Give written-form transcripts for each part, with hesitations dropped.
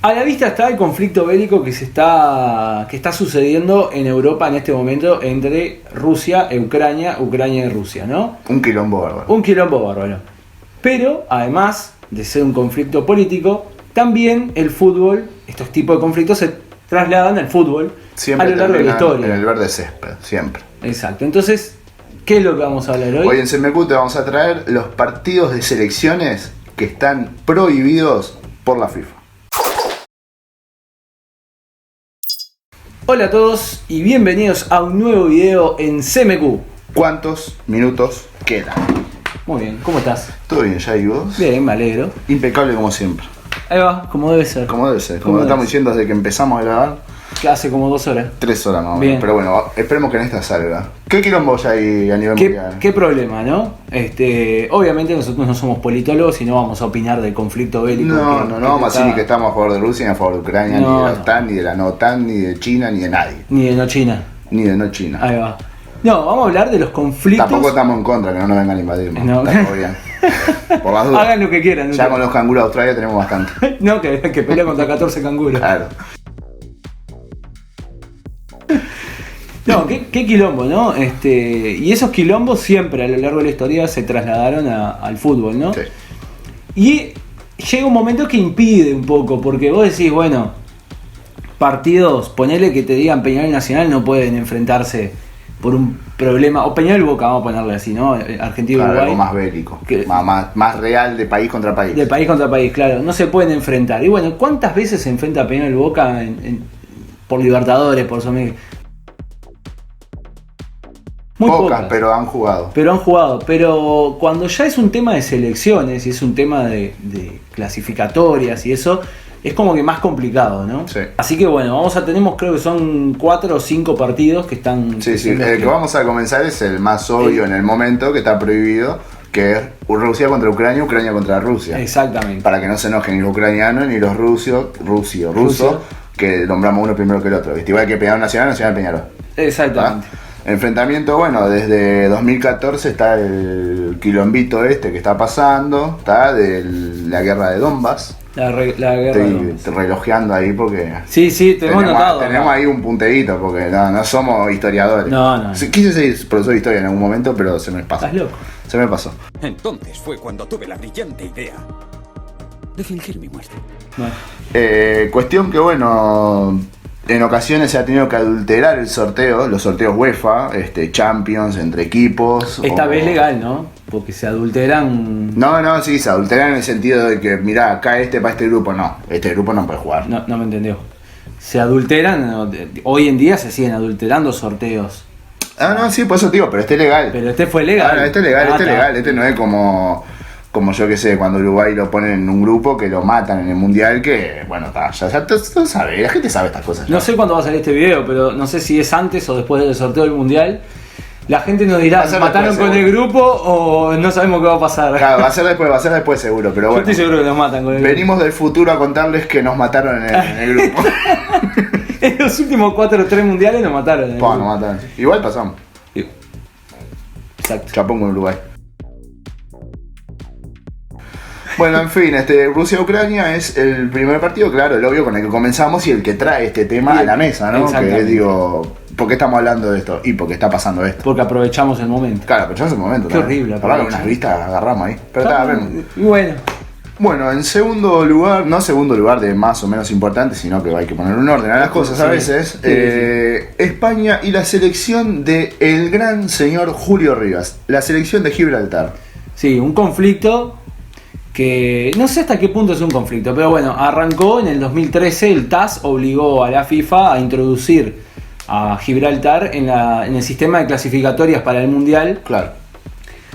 A la vista está el conflicto bélico que está sucediendo en Europa en este momento entre Rusia e Ucrania y Rusia, ¿no? Un quilombo bárbaro. Un quilombo bárbaro. Pero, además de ser un conflicto político, también el fútbol, estos tipos de conflictos se trasladan al fútbol Siempre a lo largo de la historia. En el verde césped, siempre. Exacto. Entonces, ¿qué es lo que vamos a hablar hoy? Hoy en CMQ te vamos a traer los partidos de selecciones que están prohibidos por la FIFA. Hola a todos y bienvenidos a un nuevo video en CMQ. ¿Cuántos minutos quedan? Muy bien, ¿cómo estás? ¿Todo bien, ya y vos? Bien, me alegro. Impecable como siempre. Ahí va, como debe ser. Como debe ser, como lo estamos diciendo desde que empezamos a grabar. Que hace como 2 horas. 3 horas más o Bien. menos. Pero bueno, esperemos que en esta salga. ¿Qué quilombo ya hay a nivel mundial? ¿Qué problema, no? Obviamente nosotros no somos politólogos y no vamos a opinar del conflicto bélico. No vamos a decir ni que estamos a favor de Rusia, ni a favor de Ucrania, No, ni de la no. OTAN, ni de la NOTAN, ni de China, ni de nadie. Ni de no China. Ni de no China. Ahí va. No, vamos a hablar de los conflictos. Tampoco estamos en contra, que no nos vengan a invadir. No. Está todo bien. Por las dudas. Hagan lo que quieran. Ya con los canguros de Australia tenemos bastante. No, que pelea contra 14 canguros. Claro. No, qué quilombo, ¿no? Y esos quilombos siempre a lo largo de la historia se trasladaron al fútbol, ¿no? Sí. Y llega un momento que impide un poco, porque vos decís, bueno, partidos, ponele que te digan Peñarol y Nacional no pueden enfrentarse por un problema, o Peñarol y Boca, vamos a ponerle así, ¿no? Argentina y Claro, Uruguay. algo más bélico. Que- Más real de país contra país. De país contra país, claro, no se pueden enfrentar. Y bueno, ¿cuántas veces se enfrenta Peñarol y Boca por Libertadores, por Sudamericana? Muy Pocas, pero han jugado. Pero han jugado. Pero cuando ya es un tema de selecciones y es un tema de clasificatorias y eso, es como que más complicado, ¿no? Sí. Así que bueno, tenemos creo que son 4 o 5 partidos que están... Sí, son los el que vamos a comenzar es el más obvio en el momento, que está prohibido, que es Rusia contra Ucrania, Ucrania contra Rusia. Exactamente. Para que no se enojen ni los ucranianos ni los rusos, Rusia. que nombramos uno primero que el otro. ¿Viste? Igual que Peñarol Nacional, Peñarol. Exactamente. ¿Ah? Enfrentamiento, bueno, desde 2014 está el quilombito que está pasando, está de la guerra de Donbass. La guerra de Estoy Donbass. relojeando ahí porque Sí, te hemos notado. tenemos ahí un punteíto porque no somos historiadores. No. Quise ser profesor de historia en algún momento, pero se me pasó. ¿Estás loco? Se me pasó. Entonces fue cuando tuve la brillante idea de fingir mi muerte. Bueno. Cuestión que, bueno, en ocasiones se ha tenido que adulterar el sorteo, los sorteos UEFA, Champions, entre equipos. Esta vez legal, ¿no? Porque se adulteran... No, sí, se adulteran en el sentido de que, mirá, acá para este grupo no. Este grupo no puede jugar. No me entendió. Se adulteran, ¿no? Hoy en día se siguen adulterando sorteos. No, sí, por eso digo, pero legal. Pero este fue legal. Claro, este es legal, está. legal. Este no es como yo que sé, cuando Uruguay lo ponen en un grupo que lo matan en el mundial, que bueno, ya tú sabes, la gente sabe estas cosas. No sé cuándo va a salir este video, pero no sé si es antes o después del sorteo del mundial. La gente nos dirá, Va a ser ¿mataron después, con el seguro. grupo o no sabemos qué va a pasar? Claro, va a ser después seguro, pero Yo bueno. estoy seguro que nos matan con el Venimos del futuro a contarles que nos mataron en el grupo. grupo. En los últimos 4 o 3 mundiales nos mataron. en el Nos grupo. mataron. Igual pasamos. Exacto. Japón con Uruguay. Bueno, en fin, Rusia-Ucrania es el primer partido, claro, el obvio con el que comenzamos y el que trae este tema a la mesa, ¿no? Exactamente. Que digo, ¿por qué estamos hablando de esto? Y porque está pasando esto. Porque aprovechamos el momento. Claro, pero ya es el momento. Qué también. horrible, Para aprovecha. unas vistas agarramos ahí. Pero está, vemos. Y bueno, Bueno, en segundo lugar, no segundo lugar de más o menos importante, sino que hay que poner un orden a las cosas a Sí, veces, sí. España y la selección de el gran señor Julio Rivas, la selección de Gibraltar. sí, un conflicto que no sé hasta qué punto es un conflicto, pero bueno, arrancó en el 2013, el TAS obligó a la FIFA a introducir a Gibraltar en el sistema de clasificatorias para el Mundial. Claro.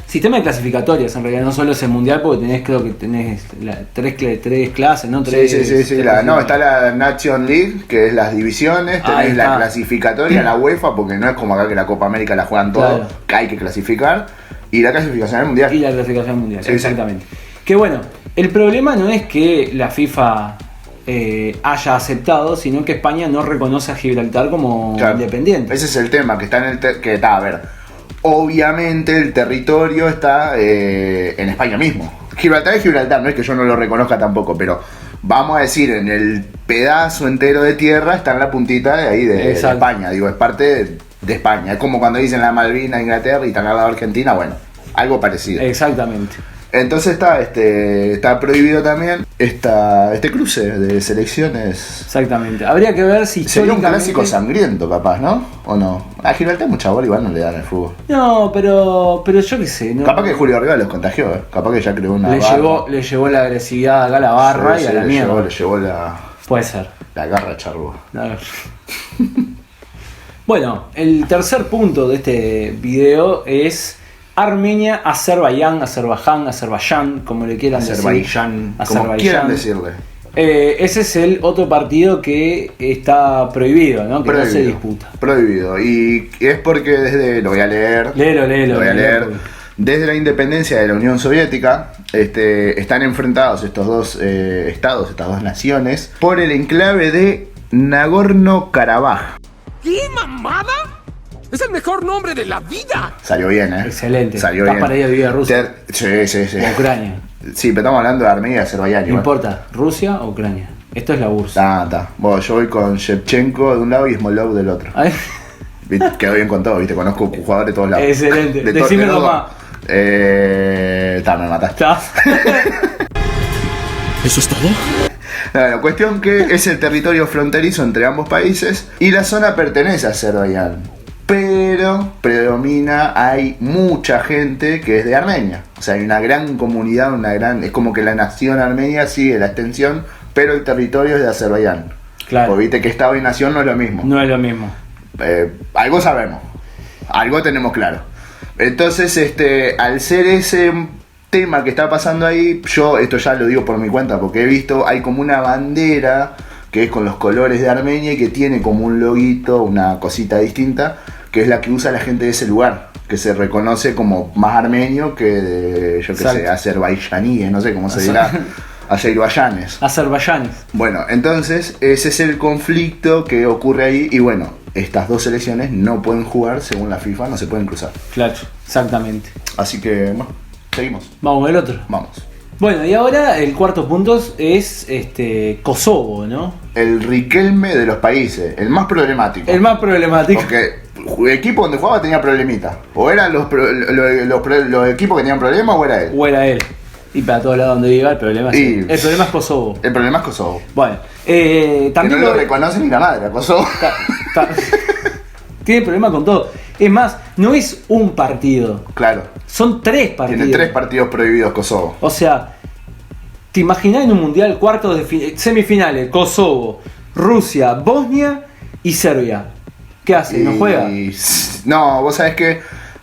Sistema de clasificatorias, en realidad, no solo es el Mundial, porque creo que tenés tres clases, ¿no? Sí. Está la Nation League, que es las divisiones, Ahí tenés la está. clasificatoria, la UEFA, porque no es como acá que la Copa América la juegan todos, Claro. que hay que clasificar, y la clasificación al Mundial. Y la clasificación mundial, Sí, exactamente. Que bueno, el problema no es que la FIFA haya aceptado, sino que España no reconoce a Gibraltar como Claro. independiente. Ese es el tema, que está a ver, obviamente el territorio está en España mismo. Gibraltar es Gibraltar, no es que yo no lo reconozca tampoco, pero vamos a decir, en el pedazo entero de tierra está en la puntita de ahí de España. Digo, es parte de España. Es como cuando dicen la Malvinas, Inglaterra y están al lado de Argentina. Bueno, algo parecido. Exactamente. Entonces está prohibido también este cruce de selecciones. Exactamente. Habría que ver si sería un clásico sangriento, capaz, ¿no? ¿O no? A Gibraltar mucha bola igual no le dan el fútbol. No, pero yo qué sé. ¿no? Capaz que Julio Rivas los contagió, ¿eh? Capaz que ya creó una le llevó la agresividad acá a la barra y a la mierda. Le llevó la... Puede ser. La garra charrúa. Bueno, el tercer punto de este video es Armenia, Azerbaiyán, como le quieran decir. Como quieran decirle. Ese es el otro partido que está prohibido, ¿no? Que no se disputa. Prohibido. Y es porque desde... Lo voy a leer. Léelo. Desde la independencia de la Unión Soviética, están enfrentados estos dos estados, estas dos naciones, por el enclave de Nagorno-Karabaj. ¿Qué mamada? ¡Es el mejor nombre de la vida! Salió bien, ¿eh? Excelente. Salió bien. Para ir a vivir a Rusia. Sí. O Ucrania. Sí, pero estamos hablando de Armenia y Azerbaiyán. No importa, Rusia o Ucrania. Esto es la URSS. Está. Bueno, yo voy con Shevchenko de un lado y Smolov del otro. Quedó bien con todo, ¿viste? Conozco jugadores de todos lados. Excelente. Decime nomás. Me mataste. ¿Eso es todo? La cuestión que es el territorio fronterizo entre ambos países y la zona pertenece a Azerbaiyán. Pero predomina, hay mucha gente que es de Armenia. O sea, hay una gran comunidad, es como que la nación armenia sigue la extensión, pero el territorio es de Azerbaiyán. Claro. Porque viste que Estado y nación no es lo mismo. No es lo mismo. Algo sabemos, algo tenemos claro. Entonces, al ser ese tema que está pasando ahí, yo esto ya lo digo por mi cuenta, porque he visto, hay como una bandera que es con los colores de Armenia y que tiene como un loguito, una cosita distinta, que es la que usa la gente de ese lugar, que se reconoce como más armenio que de, yo qué sé, azerbaiyaníes, no sé cómo se dirá, azerbaiyanes. Bueno, entonces ese es el conflicto que ocurre ahí y bueno, estas dos selecciones no pueden jugar según la FIFA, no se pueden cruzar. Claro, exactamente. Así que, bueno, seguimos. Vamos con el otro. Vamos. Bueno, y ahora el cuarto punto es Kosovo, ¿no? El Riquelme de los países, el más problemático. Porque el equipo donde jugaba tenía problemita. O eran los equipos que tenían problemas o era él. Y para todos lados donde iba el problema es Kosovo. El problema es Kosovo. Bueno, también que no lo reconoce ni la madre a Kosovo. Tiene problema con todo. Es más, no es un partido. Claro. Son 3 partidos. Tiene 3 partidos prohibidos Kosovo. O sea, ¿te imaginás en un mundial cuartos de semifinales? Kosovo, Rusia, Bosnia y Serbia. ¿Qué hace? ¿No juega? No, vos sabés que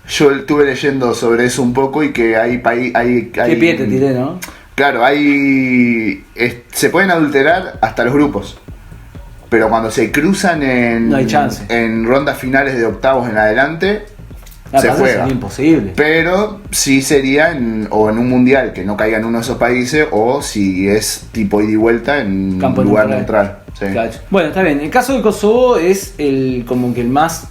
yo estuve leyendo sobre eso un poco y que hay Qué pie te tiré, ¿no? Claro, se pueden adulterar hasta los grupos. Pero cuando se cruzan no hay chance. En rondas finales de octavos en adelante, se juega. Es imposible. Pero sí sería o en un mundial que no caiga en uno de esos países, o si es tipo ida y vuelta en campo lugar neutral. Sí. Claro. Bueno, está bien. El caso de Kosovo es como que el más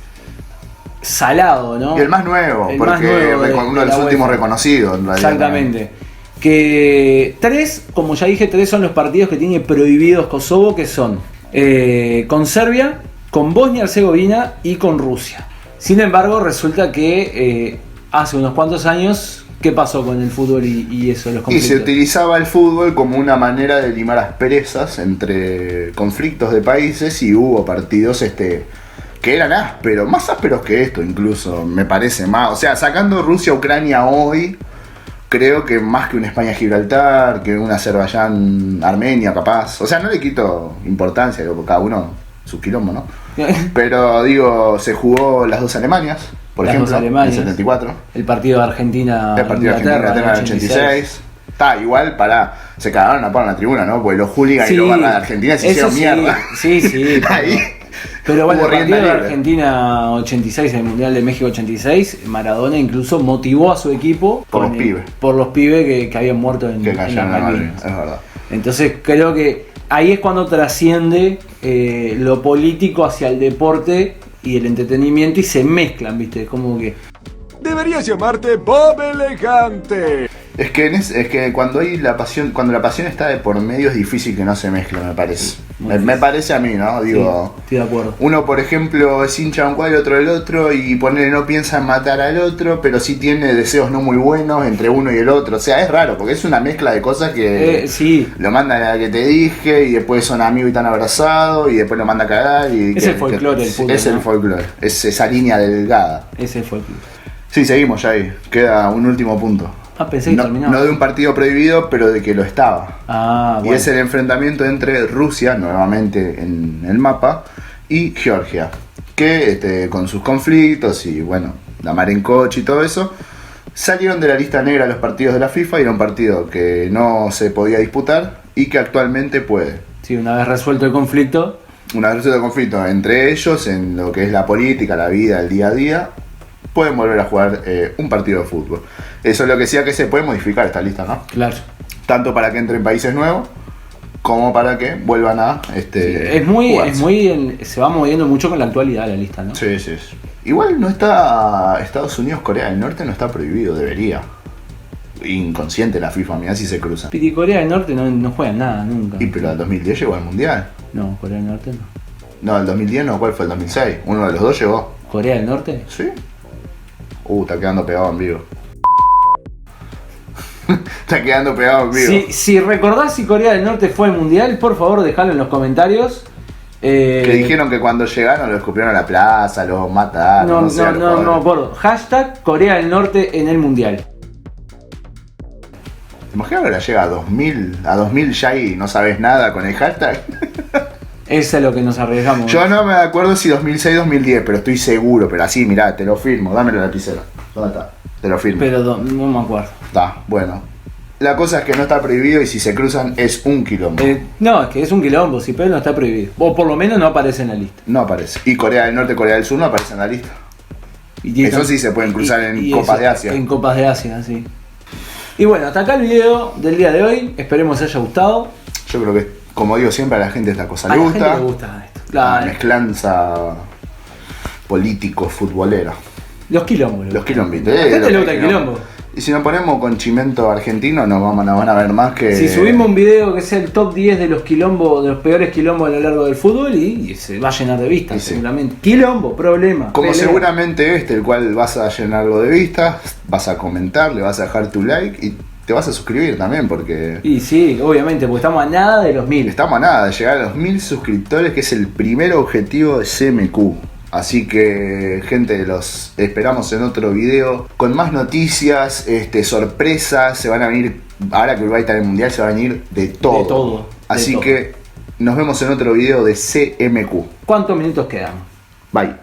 salado, ¿no? Y el más nuevo, porque uno de los últimos reconocidos. En realidad, exactamente. Que 3, como ya dije, 3 son los partidos que tiene prohibidos Kosovo, que son con Serbia, con Bosnia-Herzegovina y con Rusia. Sin embargo, resulta que hace unos cuantos años, ¿qué pasó con el fútbol y eso, los conflictos? Y se utilizaba el fútbol como una manera de limar asperezas entre conflictos de países y hubo partidos que eran ásperos, más ásperos que esto incluso, me parece más. O sea, sacando Rusia-Ucrania hoy, creo que más que un España-Gibraltar, que un Azerbaiyán-Armenia capaz. O sea, no le quito importancia, porque cada uno sus quilombos, ¿no? Pero digo, se jugó las dos Alemanias, por ejemplo, en el 74. El partido de Argentina en el 86. Está igual se cagaron a palo en la tribuna, ¿no? Porque los hooligans y los barras de Argentina se hicieron mierda. Sí. Ahí. Pero bueno, el partido de Argentina 86, el Mundial de México 86, Maradona incluso motivó a su equipo por los pibes. Por los pibes que habían muerto en las Malvinas. Es verdad. Entonces creo que ahí es cuando trasciende lo político hacia el deporte y el entretenimiento y se mezclan, ¿viste? Como que... Deberías llamarte Bob Elegante. Es que cuando hay la pasión, cuando la pasión está de por medio es difícil que no se mezcle, me parece. Me parece a mí, ¿no? Digo, sí, estoy de acuerdo. uno, por ejemplo, es hincha de un cuadro y otro del otro, y ponele, no piensa en matar al otro, pero sí tiene deseos no muy buenos entre uno y el otro. O sea, es raro, porque es una mezcla de cosas que Sí. lo mandan a la que te dije, y después son amigos y están abrazados, y después lo manda a cagar. Y Es el folclore del fútbol, Es el ¿no? folclore, es esa línea delgada. Ese fue el club. Sí, seguimos ya ahí. Queda un último punto. Ah, pensé que No, terminaba. no de un partido prohibido, pero de que lo estaba. Ah, Y bueno. es el enfrentamiento entre Rusia, nuevamente en el mapa, y Georgia. Que con sus conflictos y bueno, la mar en coche y todo eso, salieron de la lista negra los partidos de la FIFA y era un partido que no se podía disputar y que actualmente puede. Sí, una vez resuelto el conflicto. Una vez de conflicto entre ellos en lo que es la política, la vida, el día a día, pueden volver a jugar un partido de fútbol. Eso es lo que decía que se puede modificar esta lista, ¿no? Claro. Tanto para que entren países nuevos como para que vuelvan a Es muy, jugarse. se va moviendo mucho con la actualidad la lista, ¿no? Sí, sí, sí. Igual no está Estados Unidos, Corea del Norte no está prohibido, debería. Inconsciente la FIFA, mirá si se cruzan. Y Corea del Norte no juegan nada nunca. Y pero el 2010 llegó al Mundial. No, Corea del Norte no. No, el 2010 no, ¿cuál fue? El 2006. Uno de los dos llegó. ¿Corea del Norte? ¿Sí? Está quedando pegado en vivo. Está quedando pegado en vivo. Si recordás si Corea del Norte fue al Mundial, por favor dejalo en los comentarios. Que dijeron que cuando llegaron lo escupieron a la plaza, lo mataron. No me acuerdo. Hashtag Corea del Norte en el Mundial. ¿Te imaginas que ahora llega a 2000 ya y no sabes nada con el hashtag? Eso es lo que nos arriesgamos. Yo no me acuerdo si 2006 2010, pero estoy seguro, pero así, mirá, te lo firmo, dame la lapicera. ¿Dónde está? Te lo firmo. Pero no me acuerdo. Está, bueno. La cosa es que no está prohibido y si se cruzan es un quilombo. No, es que es un quilombo, si pero no está prohibido. O por lo menos no aparece en la lista. No aparece. Y Corea del Norte, Corea del Sur no aparece en la lista. Y Eso sí se pueden cruzar en Copas de Asia. En Copas de Asia, sí. Y bueno, hasta acá el video del día de hoy. Esperemos que os haya gustado. Yo creo que, como digo siempre, a la gente esta cosa A le la gusta. gente le gusta esto. La mezclanza político-futbolera. Los quilombos. Los quilombitos. A la gente los le gusta el quilombos. quilombo. Y si nos ponemos con chimento argentino, nos van a ver más que... Si subimos un video que sea el top 10 de los quilombos, de los peores quilombos a lo largo del fútbol y se va a llenar de vistas, Sí. seguramente. Quilombo, problema. Como pelea. seguramente el cual vas a llenarlo de vistas, vas a comentar, le vas a dejar tu like y te vas a suscribir también porque... Y sí, obviamente, porque estamos a nada de los 1000. Estamos a nada de llegar a los 1000 suscriptores, que es el primer objetivo de CMQ. Así que, gente, los esperamos en otro video con más noticias, sorpresas. Se van a venir, ahora que Uruguay está en el Mundial, se va a venir de todo. De todo. Así de todo. que nos vemos en otro video de CMQ. ¿Cuántos minutos quedan? Bye.